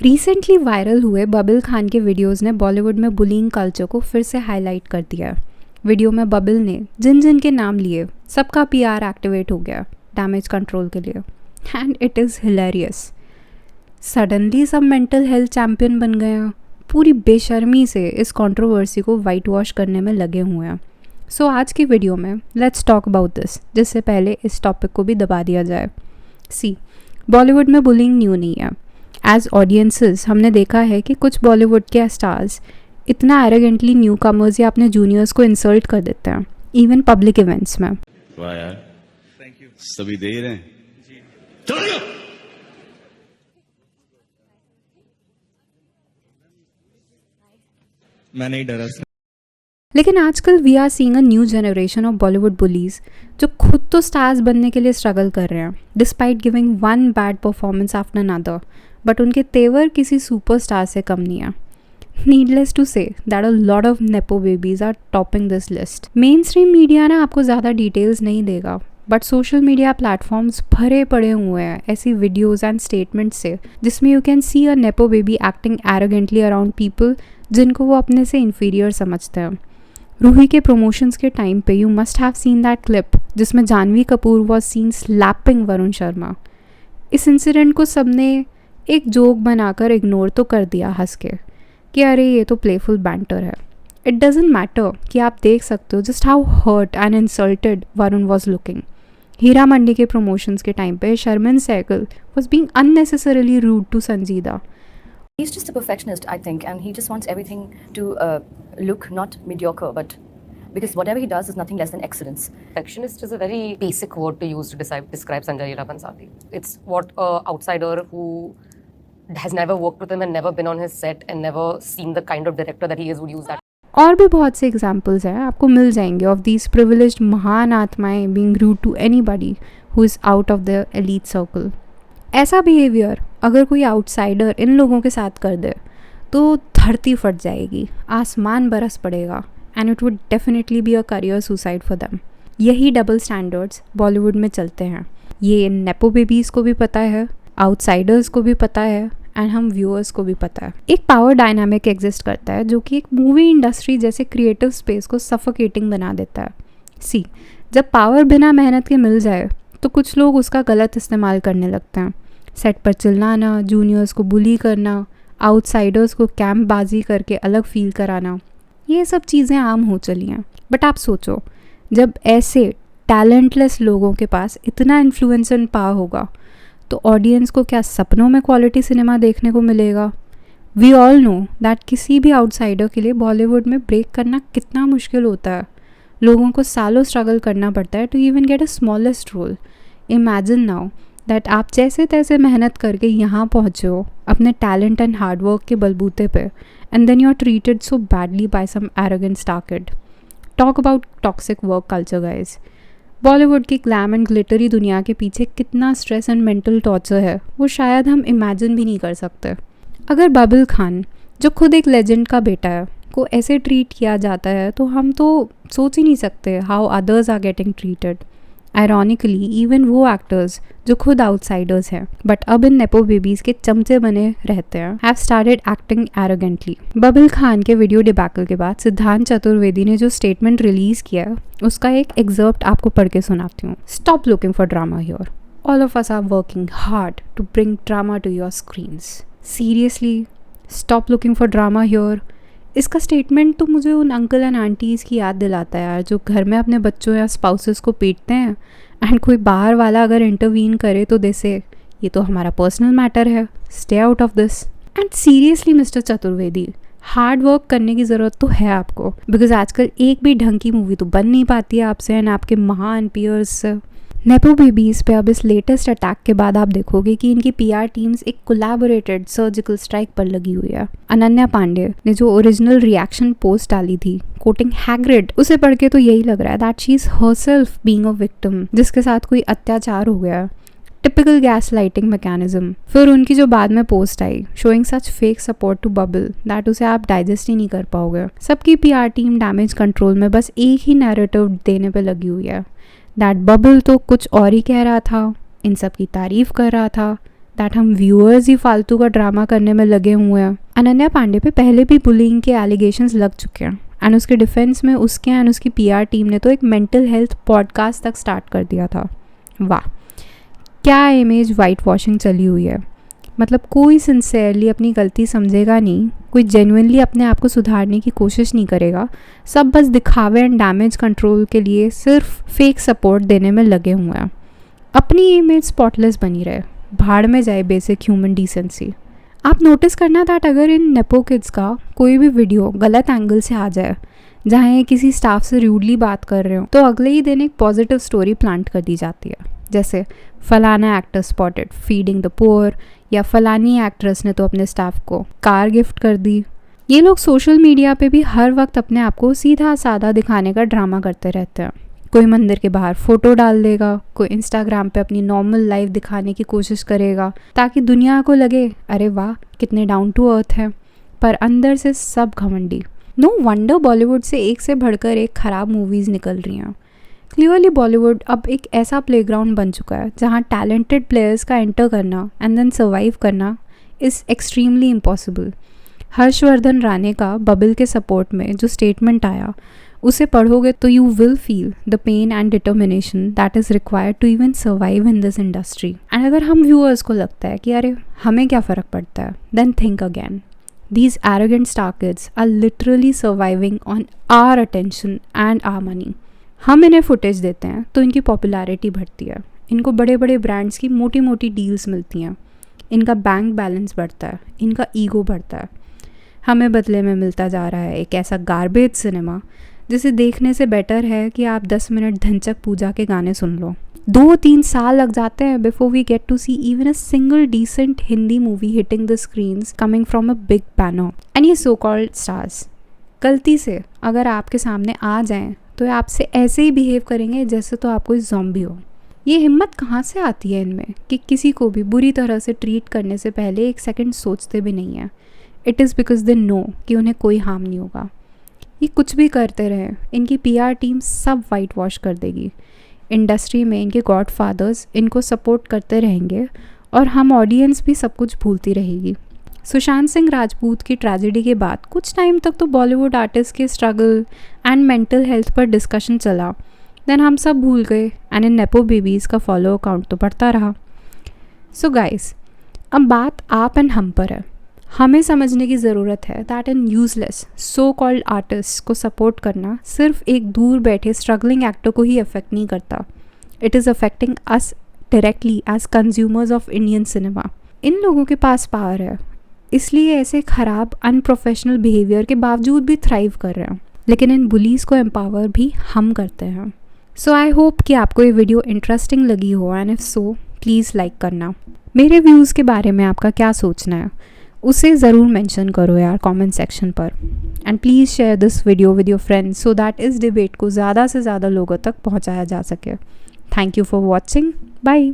Recently viral हुए bubble Khan के videos ने बॉलीवुड में बुलिंग कल्चर को फिर से हाईलाइट कर दिया। वीडियो में बबल ने जिन जिन के नाम लिए सबका पीआर एक्टिवेट हो गया डैमेज कंट्रोल के लिए, and it is hilarious. Suddenly सब मेंटल हेल्थ चैम्पियन बन गए हैं, पूरी बेशर्मी से इस कंट्रोवर्सी को वाइट वॉश करने में लगे हुए हैं। सो आज की वीडियो में लेट्स टॉक अबाउट दिस, जिससे पहले इस टॉपिक को भी दबा दिया जाए। सी, बॉलीवुड में बुलिंग न्यू नहीं है। एज ऑडियंसेस हमने देखा है कि कुछ बॉलीवुड के स्टार्स इतना एरोगेंटली न्यू कमर्स या अपने जूनियर्स को इंसल्ट कर देते हैं, इवन पब्लिक इवेंट्स में। वाह यार, थैंक यू। सभी दे रहे हैं जी। चलो मैं नहीं डरा। लेकिन आजकल we are seeing a new generation of Bollywood bullies जो खुद तो स्टार्स बनने के लिए स्ट्रगल कर रहे हैं despite giving one bad performance after another, but उनके तेवर किसी सुपरस्टार से कम नहीं है। Needless to say that a lot of nepo babies are topping this list. Mainstream media ना आपको ज़्यादा डिटेल्स नहीं देगा, बट सोशल मीडिया प्लेटफॉर्म्स भरे पड़े हुए हैं ऐसी वीडियोज़ एंड स्टेटमेंट्स से जिसमें you can see a nepo baby acting arrogantly around people जिनको वो अपने से इन्फीरियर समझते हैं। रूही के प्रमोशंस के टाइम पे you must have seen that clip जिसमें Janhvi Kapoor was seen slapping Varun Sharma. इस इंसिडेंट को सबने एक जोक बनाकर इग्नोर तो कर दिया हंस के कि अरे ये तो प्लेफुल बैंटर है। इट डजेंट मैटर कि आप देख सकते हो just how hurt and insulted Varun was looking. Heera Mandi के प्रमोशंस के टाइम पे Sharmin Segal was being unnecessarily rude to Sanjeeda. He's just a perfectionist, I think, and he just wants everything to look not mediocre, but because whatever he does is nothing less than excellence. Perfectionist is a very basic word to use to describe Sanjay Leela Bhansali. It's what an outsider who has never worked with him and never been on his set and never seen the kind of director that he is would use that. और भी बहुत से examples हैं आपको मिल जाएंगे of these privileged महान आत्माएं being rude to anybody who is out of the elite circle. ऐसा बिहेवियर अगर कोई आउटसाइडर इन लोगों के साथ कर दे तो धरती फट जाएगी, आसमान बरस पड़ेगा, and it would definitely be a career suicide for them. यही डबल स्टैंडर्ड्स बॉलीवुड में चलते हैं। ये नेपो बेबीज़ को भी पता है, आउटसाइडर्स को भी पता है, एंड हम व्यूअर्स को भी पता है। एक पावर डायनामिक एग्जिस्ट करता है जो कि एक मूवी इंडस्ट्री जैसे क्रिएटिव स्पेस को सफोकेटिंग बना देता है। सी, जब पावर बिना मेहनत के मिल जाए तो कुछ लोग उसका गलत इस्तेमाल करने लगते हैं। सेट पर चिल्लाना, जूनियर्स को बुली करना, आउटसाइडर्स को कैंप बाजी करके अलग फील कराना, ये सब चीज़ें आम हो चली हैं। बट आप सोचो, जब ऐसे टैलेंटलेस लोगों के पास इतना इन्फ्लुएंस एंड पावर होगा तो ऑडियंस को क्या सपनों में क्वालिटी सिनेमा देखने को मिलेगा? वी ऑल नो दैट किसी भी आउटसाइडर के लिए बॉलीवुड में ब्रेक करना कितना मुश्किल होता है। लोगों को सालों स्ट्रगल करना पड़ता है to even get a smallest role. Imagine now that आप जैसे तैसे मेहनत करके यहाँ पहुँचे हो अपने टैलेंट एंड हार्डवर्क के बलबूते पे, and then you are treated so badly by some arrogant star kid. Talk about toxic work culture guys. Bollywood की ग्लैम एंड ग्लिटरी दुनिया के पीछे कितना स्ट्रेस एंड मेंटल टॉर्चर है वो शायद हम इमेजिन भी नहीं कर सकते। अगर बबल खान, जो खुद एक लेजेंड का बेटा है, को ऐसे ट्रीट किया जाता है तो हम तो सोच ही नहीं सकते how others are getting treated. Ironically even वो एक्टर्स जो खुद आउटसाइडर्स हैं बट अब इन नेपो बेबीज़ के चमचे बने रहते हैं have started acting arrogantly. Bubble Khan के वीडियो डिबैकल के बाद सिद्धांत चतुर्वेदी ने जो स्टेटमेंट रिलीज़ किया है उसका एक एग्जर्प्ट आपको पढ़ के सुनाती हूँ। Stop looking for drama here, all of us are working hard to bring drama to your screens. Seriously, stop looking for drama here. इसका स्टेटमेंट तो मुझे उन अंकल एंड आंटीज़ की याद दिलाता है यार, जो घर में अपने बच्चों या स्पाउसेस को पीटते हैं एंड कोई बाहर वाला अगर इंटरवीन करे तो दे से ये तो हमारा पर्सनल मैटर है, stay out of this. And seriously mister Chaturvedi, hard work करने की ज़रूरत तो है आपको, बिकॉज आजकल एक भी ढंग की मूवी तो बन नहीं पाती है आपसे एंड आपके महान पीयर्स से। नेपो बेबीज़ पे अब इस लेटेस्ट अटैक के बाद आप देखोगे कि इनकी पीआर टीम्स एक कोलैबोरेटेड सर्जिकल स्ट्राइक पर लगी हुई है। अनन्या पांडे ने जो ओरिजिनल रिएक्शन पोस्ट डाली थी कोटिंग हैग्रिड, उसे पढ़ के तो यही लग रहा है that she is herself being a victim जिसके साथ कोई अत्याचार हो गया। Typical gaslighting mechanism. फिर उनकी जो बाद में पोस्ट आई showing such fake support to bubble that उसे आप डाइजेस्ट ही नहीं कर पाओगे। सबकी पीआर टीम डैमेज कंट्रोल में बस एक ही नैरेटिव देने पे लगी हुई है दैट बबल तो कुछ और ही कह रहा था, इन सब की तारीफ कर रहा था, दैट हम व्यूअर्स ही फालतू का ड्रामा करने में लगे हुए हैं। अनन्या पांडे पे पहले भी बुलिंग के एलिगेशंस लग चुके हैं एंड उसके डिफेंस में उसके एंड उसकी PR टीम ने तो एक मेंटल हेल्थ पॉडकास्ट तक स्टार्ट कर दिया था। वाह, क्या इमेज वाइट वॉशिंग चली हुई है। मतलब कोई सिंसियरली अपनी गलती समझेगा नहीं, कोई जेन्युइनली अपने आप को सुधारने की कोशिश नहीं करेगा। सब बस दिखावे एंड डैमेज कंट्रोल के लिए सिर्फ फेक सपोर्ट देने में लगे हुए हैं। अपनी इमेज स्पॉटलेस बनी रहे, भाड़ में जाए बेसिक ह्यूमन डिसेंसी। आप नोटिस करना दैट अगर इन नेपो किड्स का कोई भी वीडियो गलत एंगल से आ जाए, जहाँ ये किसी स्टाफ से रूडली बात कर रहे हो, तो अगले ही दिन एक पॉजिटिव स्टोरी प्लांट कर दी जाती है, जैसे फलाना actor spotted feeding the poor, या फलानी एक्ट्रेस ने तो अपने स्टाफ को कार गिफ्ट कर दी। ये लोग सोशल मीडिया पे भी हर वक्त अपने आप को सीधा साधा दिखाने का ड्रामा करते रहते हैं। कोई मंदिर के बाहर फ़ोटो डाल देगा, कोई इंस्टाग्राम पे अपनी नॉर्मल लाइफ दिखाने की कोशिश करेगा ताकि दुनिया को लगे अरे वाह कितने डाउन टू अर्थ है, पर अंदर से सब घमंडी। नो वंडर बॉलीवुड से एक से बढ़कर एक ख़राब मूवीज़ निकल रही हैं। क्लियरली बॉलीवुड अब एक ऐसा प्लेग्राउंड बन चुका है जहाँ टैलेंटेड प्लेयर्स का एंटर करना एंड देन सर्वाइव करना is extremely impossible. Harshvardhan Rane का बबल के सपोर्ट में जो स्टेटमेंट आया, उसे पढ़ोगे तो you will feel the pain and determination that is required to even survive in this industry. And अगर हम व्यूअर्स को लगता है कि अरे हमें क्या फ़र्क पड़ता है, then think again. These arrogant star kids are literally surviving on our attention and our money. हम इन्हें फुटेज देते हैं तो इनकी पॉपुलैरिटी बढ़ती है, इनको बड़े बड़े ब्रांड्स की मोटी मोटी डील्स मिलती हैं, इनका बैंक बैलेंस बढ़ता है, इनका ईगो बढ़ता है। हमें बदले में मिलता जा रहा है एक ऐसा गार्बेज सिनेमा जिसे देखने से बेटर है कि आप 10 मिनट धनचक पूजा के गाने सुन लो। 2-3 साल लग जाते हैं before we get to see even a single decent Hindi movie hitting the screens coming from a big banner. And ये सो कॉल्ड स्टार्स गलती से अगर आपके सामने आ जाएं तो आपसे ऐसे ही बिहेव करेंगे जैसे तो आप कोई ज़ॉम्बी हो। ये हिम्मत कहाँ से आती है इनमें कि किसी को भी बुरी तरह से ट्रीट करने से पहले एक सेकंड सोचते भी नहीं हैं। It is because they know कि उन्हें कोई हार्म नहीं होगा। ये कुछ भी करते रहें, इनकी PR टीम सब वाइट वॉश कर देगी। इंडस्ट्री में इनके गॉड फादर्स इनको सपोर्ट करते रहेंगे और हम ऑडियंस भी सब कुछ भूलती रहेगी। सुशांत सिंह राजपूत की ट्रेजेडी के बाद कुछ टाइम तक तो बॉलीवुड आर्टिस्ट के स्ट्रगल एंड मेंटल हेल्थ पर डिस्कशन चला, देन हम सब भूल गए एंड इन नेपो बेबीज़ का फॉलो अकाउंट तो बढ़ता रहा। सो गाइस, अब बात आप एंड हम पर है। हमें समझने की ज़रूरत है that in useless so called artist को सपोर्ट करना सिर्फ एक दूर बैठे स्ट्रगलिंग एक्टर को ही अफेक्ट नहीं करता, it is affecting us directly as consumers of Indian cinema. इन लोगों के पास पावर है, इसलिए ऐसे ख़राब अनप्रोफेशनल बिहेवियर के बावजूद भी थ्राइव कर रहे हैं, लेकिन इन बुलीज़ को एम्पावर भी हम करते हैं। सो आई होप कि आपको ये वीडियो इंटरेस्टिंग लगी हो and if so please like करना। मेरे व्यूज़ के बारे में आपका क्या सोचना है उसे ज़रूर मेंशन करो यार कमेंट सेक्शन पर। And please share this video with your friends so that इस डिबेट को ज़्यादा से ज़्यादा लोगों तक पहुंचाया जा सके। Thank you for watching, bye.